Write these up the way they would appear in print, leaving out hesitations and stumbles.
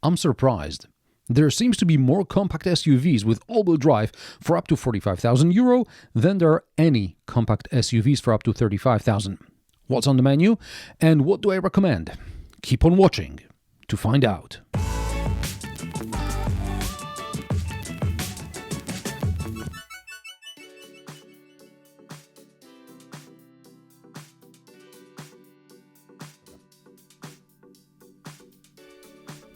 I'm surprised. There seems to be more compact SUVs with all-wheel drive for up to €45,000 than there are any compact SUVs for up to €35,000. What's on the menu and what do I recommend? Keep on watching to find out.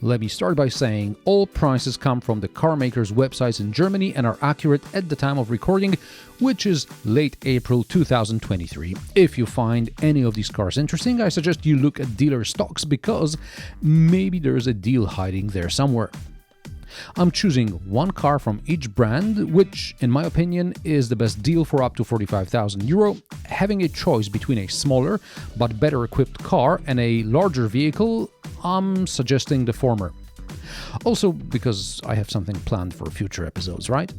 Let me start by saying all prices come from the car makers' websites in Germany and are accurate at the time of recording, which is late April 2023. If you find any of these cars interesting, I suggest you look at dealer stocks because maybe there's a deal hiding there somewhere. I'm choosing one car from each brand, which, in my opinion, is the best deal for up to €45,000. Having a choice between a smaller but better equipped car and a larger vehicle, I'm suggesting the former. Also, because I have something planned for future episodes, right?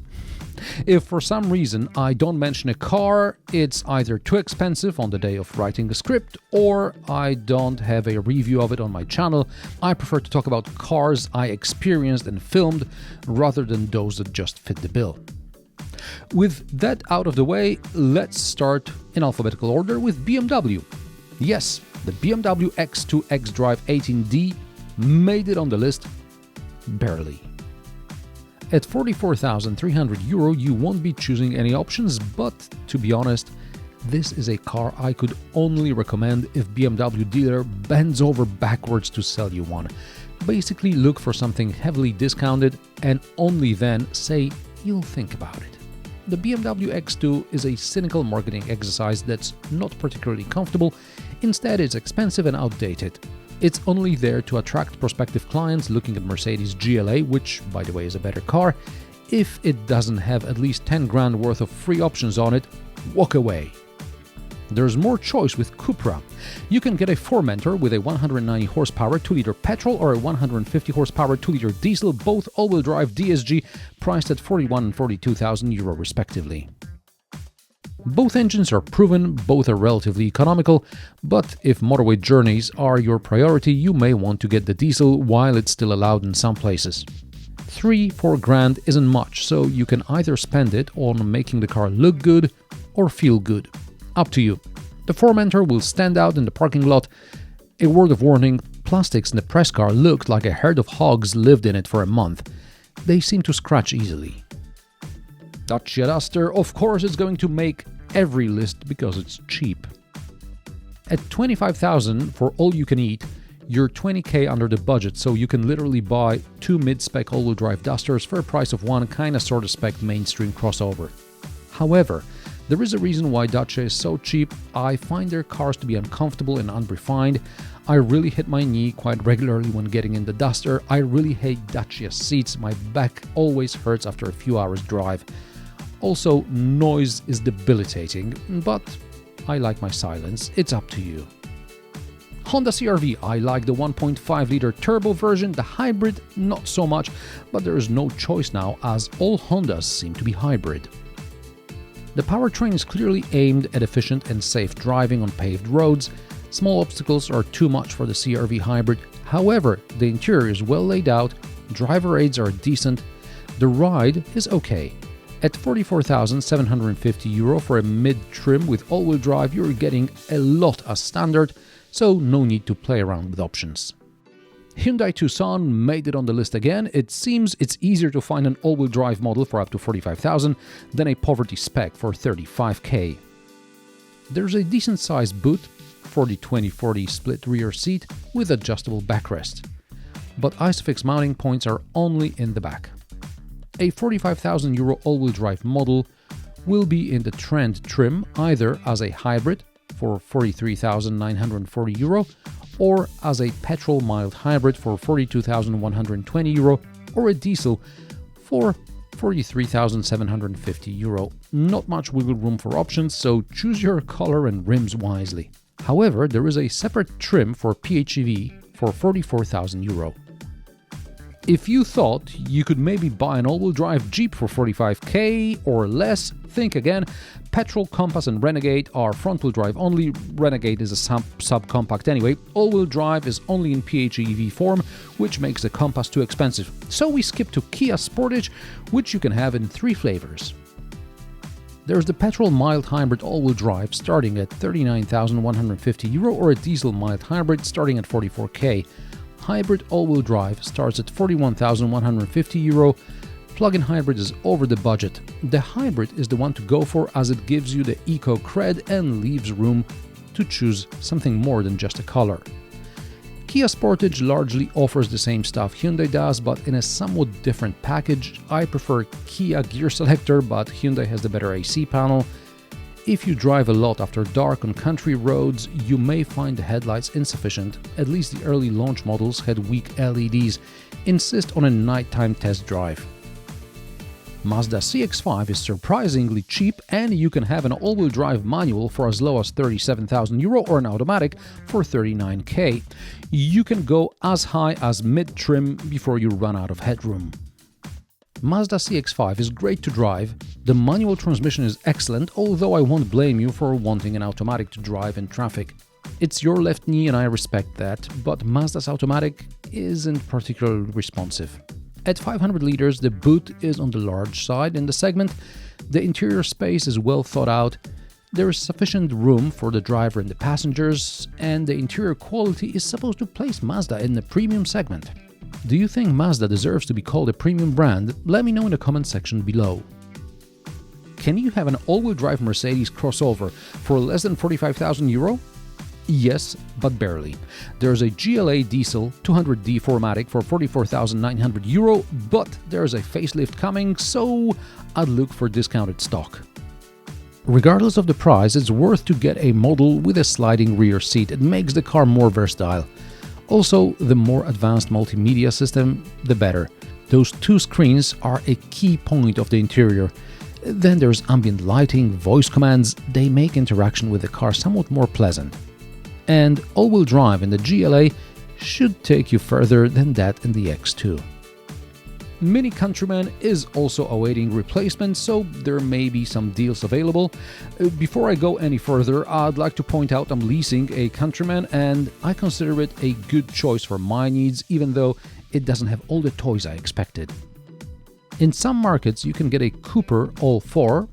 If for some reason I don't mention a car, it's either too expensive on the day of writing a script, or I don't have a review of it on my channel. I prefer to talk about cars I experienced and filmed rather than those that just fit the bill. With that out of the way, let's start in alphabetical order with BMW. Yes, the BMW X2 xDrive 18D made it on the list, barely. At €44,300, you won't be choosing any options, but to be honest, this is a car I could only recommend if BMW dealer bends over backwards to sell you one. Basically, look for something heavily discounted and only then say you'll think about it. The BMW X2 is a cynical marketing exercise that's not particularly comfortable. Instead, it's expensive and outdated. It's only there to attract prospective clients looking at Mercedes GLA, which, by the way, is a better car. If it doesn't have at least 10 grand worth of free options on it, walk away. There's more choice with Cupra. You can get a Formentor with a 190 horsepower 2-liter petrol or a 150 horsepower 2-liter diesel, both all-wheel drive DSG, priced at €41,000 and €42,000 respectively. Both engines are proven, both are relatively economical, but if motorway journeys are your priority, you may want to get the diesel while it's still allowed in some places. 3-4 grand isn't much, so you can either spend it on making the car look good or feel good. Up to you. The Formentor will stand out in the parking lot. A word of warning, plastics in the press car looked like a herd of hogs lived in it for a month. They seem to scratch easily. Dacia Duster, of course, is going to make every list because it's cheap. At $25,000 for all you can eat, you're $20,000 under the budget, so you can literally buy two mid-spec all-wheel drive Dusters for a price of one kinda sorta spec mainstream crossover. However, there is a reason why Dacia is so cheap. I find their cars to be uncomfortable and unrefined. I really hit my knee quite regularly when getting in the Duster. I really hate Dacia seats. My back always hurts after a few hours drive. Also, noise is debilitating, but I like my silence. It's up to you. Honda CR-V, I like the 1.5-liter turbo version, the hybrid not so much, but there is no choice now as all Hondas seem to be hybrid. The powertrain is clearly aimed at efficient and safe driving on paved roads. Small obstacles are too much for the CR-V hybrid. However, the interior is well laid out, driver aids are decent, the ride is okay. At €44,750 for a mid-trim with all-wheel drive, you're getting a lot as standard, so no need to play around with options. Hyundai Tucson made it on the list again. It seems it's easier to find an all-wheel drive model for up to $45,000 than a poverty spec for $35,000. There's a decent-sized boot, 40-20-40 split rear seat with adjustable backrest. But ISOFIX mounting points are only in the back. A €45,000 all-wheel drive model will be in the Trend trim either as a hybrid for €43,940 or as a petrol mild hybrid for €42,120 or a diesel for €43,750. Not much wiggle room for options, so choose your color and rims wisely. However, there is a separate trim for PHEV for €44,000. If you thought you could maybe buy an all-wheel drive Jeep for 45k or less, think again. Petrol, Compass and Renegade are front-wheel drive only. Renegade is a subcompact anyway. All-wheel drive is only in PHEV form, which makes the Compass too expensive. So we skip to Kia Sportage, which you can have in 3 flavors. There's the petrol mild hybrid all-wheel drive starting at €39,150 or a diesel mild hybrid starting at 44k. Hybrid all-wheel drive starts at €41,150. Plug-in hybrid is over the budget. The hybrid is the one to go for as it gives you the eco cred and leaves room to choose something more than just a color. Kia Sportage largely offers the same stuff Hyundai does, but in a somewhat different package. I prefer Kia gear selector, but Hyundai has the better AC panel. If you drive a lot after dark on country roads, you may find the headlights insufficient. At least the early launch models had weak LEDs. Insist on a nighttime test drive. Mazda CX-5 is surprisingly cheap, and you can have an all-wheel drive manual for as low as €37,000 or an automatic for 39k. You can go as high as mid-trim before you run out of headroom. Mazda CX-5 is great to drive. The manual transmission is excellent, although I won't blame you for wanting an automatic to drive in traffic. It's your left knee and I respect that, but Mazda's automatic isn't particularly responsive. At 500 liters, the boot is on the large side in the segment. The interior space is well thought out. There is sufficient room for the driver and the passengers, and the interior quality is supposed to place Mazda in the premium segment. Do you think Mazda deserves to be called a premium brand? Let me know in the comment section below. Can you have an all-wheel drive Mercedes crossover for less than €45,000? Yes, but barely. There's a GLA diesel 200D 4MATIC for €44,900, but there's a facelift coming, so I'd look for discounted stock. Regardless of the price, it's worth to get a model with a sliding rear seat. It makes the car more versatile. Also, the more advanced multimedia system, the better. Those 2 screens are a key point of the interior. Then there's ambient lighting, voice commands. They make interaction with the car somewhat more pleasant. And all-wheel drive in the GLA should take you further than that in the X2. Mini Countryman is also awaiting replacement, so there may be some deals available. Before I go any further, I'd like to point out I'm leasing a Countryman and I consider it a good choice for my needs, even though it doesn't have all the toys I expected. In some markets, you can get a Cooper All-4,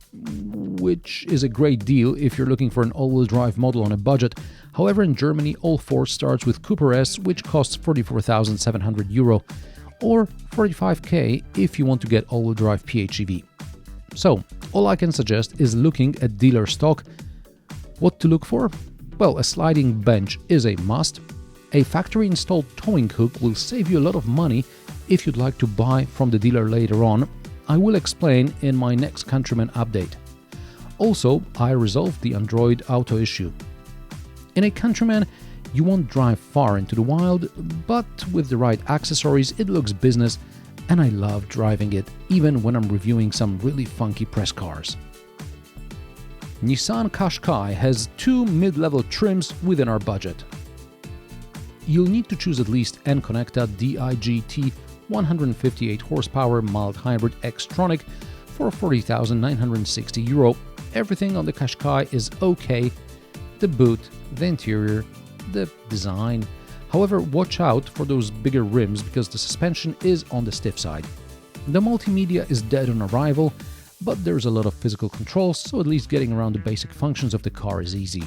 which is a great deal if you're looking for an all-wheel drive model on a budget. However, in Germany, All-4 starts with Cooper S, which costs €44,700, or 45k if you want to get all-wheel drive PHEV. So, all I can suggest is looking at dealer stock. What to look for? Well, a sliding bench is a must. A factory-installed towing hook will save you a lot of money if you'd like to buy from the dealer later on. I will explain in my next Countryman update. Also, I resolved the Android Auto issue. In a Countryman, you won't drive far into the wild, but with the right accessories, it looks business, and I love driving it, even when I'm reviewing some really funky press cars. Nissan Qashqai has 2 mid-level trims within our budget. You'll need to choose at least N-Connecta DIGT 158 horsepower mild hybrid X-Tronic for €40,960. Everything on the Qashqai is okay. The boot, the interior, the design. However, watch out for those bigger rims because the suspension is on the stiff side. The multimedia is dead on arrival, but there's a lot of physical controls, so at least getting around the basic functions of the car is easy.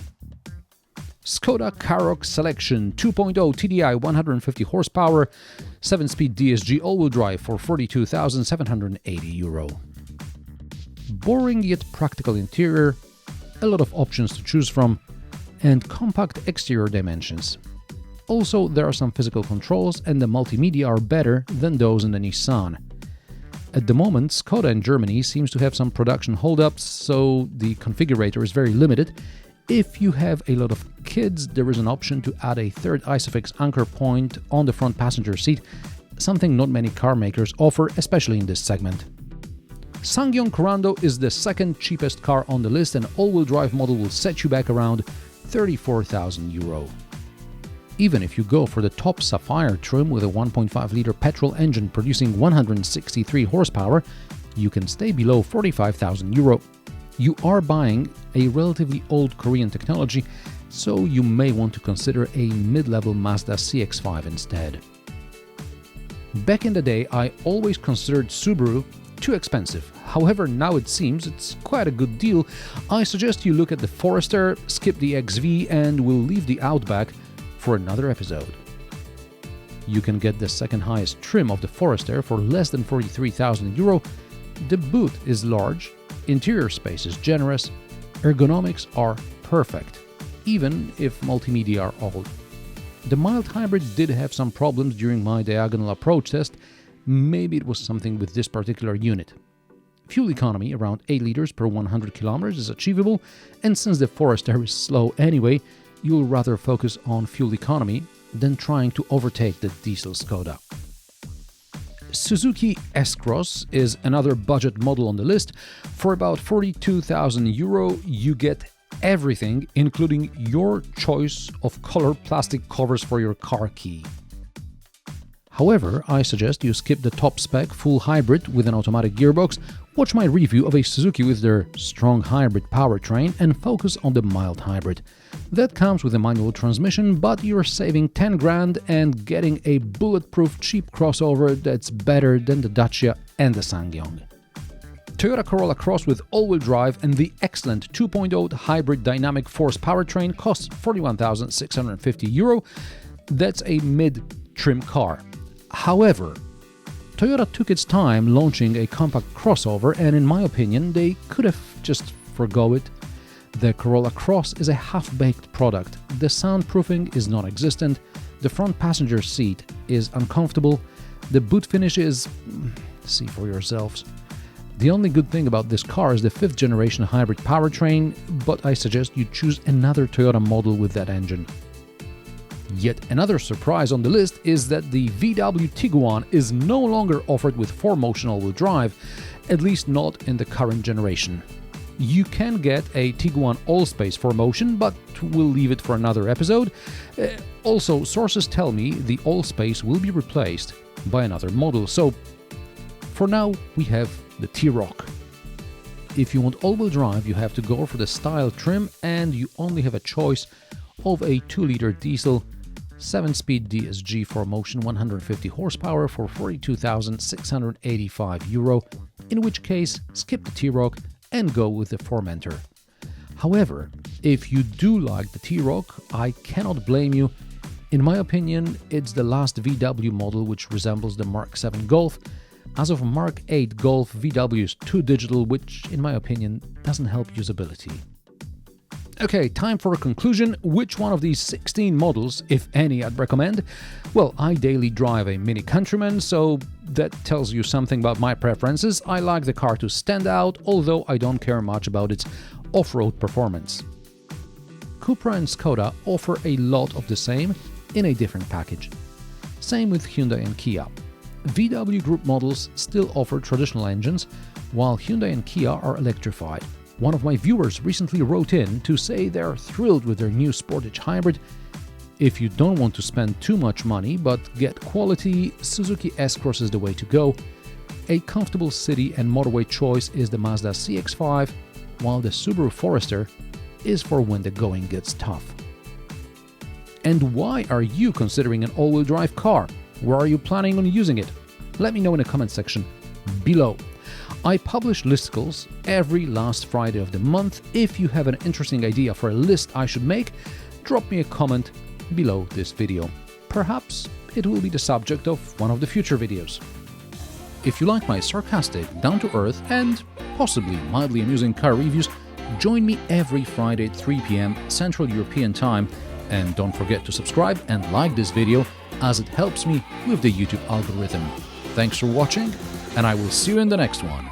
Skoda Karoq Selection 2.0 TDI 150 horsepower, 7-speed DSG all-wheel drive for €42,780. Boring yet practical interior, a lot of options to choose from, and compact exterior dimensions. Also, there are some physical controls and the multimedia are better than those in the Nissan. At the moment, Skoda in Germany seems to have some production holdups, so the configurator is very limited. If you have a lot of kids, there is an option to add a third ISOFIX anchor point on the front passenger seat, something not many car makers offer, especially in this segment. SsangYong Korando is the second cheapest car on the list, and all-wheel drive model will set you back around €34,000. Even if you go for the top Sapphire trim with a 1.5-liter petrol engine producing 163 horsepower, you can stay below 45,000 euro. You are buying a relatively old Korean technology, so you may want to consider a mid-level Mazda CX-5 instead. Back in the day, I always considered Subaru too expensive. However, now it seems it's quite a good deal. I suggest you look at the Forester, skip the XV, and we'll leave the Outback for another episode. You can get the second highest trim of the Forester for less than 43,000 euro. The boot is large, interior space is generous, ergonomics are perfect, even if multimedia are old. The mild hybrid did have some problems during my diagonal approach test. Maybe it was something with this particular unit. Fuel economy around 8 liters per 100 kilometers is achievable, and since the Forester is slow anyway, you'll rather focus on fuel economy than trying to overtake the diesel Skoda. Suzuki S-Cross is another budget model on the list. For about 42,000 euro, you get everything, including your choice of color plastic covers for your car key. However, I suggest you skip the top spec full hybrid with an automatic gearbox, watch my review of a Suzuki with their strong hybrid powertrain, and focus on the mild hybrid. That comes with a manual transmission, but you're saving 10 grand and getting a bulletproof cheap crossover that's better than the Dacia and the SsangYong. Toyota Corolla Cross with all-wheel drive and the excellent 2.0 hybrid dynamic force powertrain costs 41,650 euro. That's a mid-trim car. However, Toyota took its time launching a compact crossover, and in my opinion, they could have just forgo it. The Corolla Cross is a half-baked product. The soundproofing is non-existent, the front passenger seat is uncomfortable, the boot finish is... see for yourselves. The only good thing about this car is the 5th generation hybrid powertrain, but I suggest you choose another Toyota model with that engine. Yet another surprise on the list is that the VW Tiguan is no longer offered with 4-motion all-wheel drive, at least not in the current generation. You can get a Tiguan All-Space 4-motion, but we'll leave it for another episode. Also, sources tell me the All-Space will be replaced by another model, so for now we have the T-Roc. If you want all-wheel drive, you have to go for the style trim, and you only have a choice of a 2-liter diesel 7-speed DSG 4-motion 150 horsepower for 42,685 euro, in which case skip the T-Roc and go with the Formentor. However, if you do like the T-Roc, I cannot blame you. In my opinion, it's the last VW model which resembles the Mark 7 Golf. As of Mark 8 Golf, VW is too digital, which in my opinion doesn't help usability. Okay, time for a conclusion. Which one of these 16 models, if any, I'd recommend? Well, I daily drive a Mini Countryman, so that tells you something about my preferences. I like the car to stand out, although I don't care much about its off-road performance. Cupra and Skoda offer a lot of the same in a different package. Same with Hyundai and Kia. VW Group models still offer traditional engines, while Hyundai and Kia are electrified. One of my viewers recently wrote in to say they're thrilled with their new Sportage hybrid. If you don't want to spend too much money but get quality, Suzuki S-Cross is the way to go. A comfortable city and motorway choice is the Mazda CX-5, while the Subaru Forester is for when the going gets tough. And why are you considering an all-wheel drive car? Where are you planning on using it? Let me know in the comment section below. I publish listicles every last Friday of the month. If you have an interesting idea for a list I should make, drop me a comment below this video. Perhaps it will be the subject of one of the future videos. If you like my sarcastic, down-to-earth and possibly mildly amusing car reviews, join me every Friday at 3 p.m. Central European Time, and don't forget to subscribe and like this video as it helps me with the YouTube algorithm. Thanks for watching, and I will see you in the next one.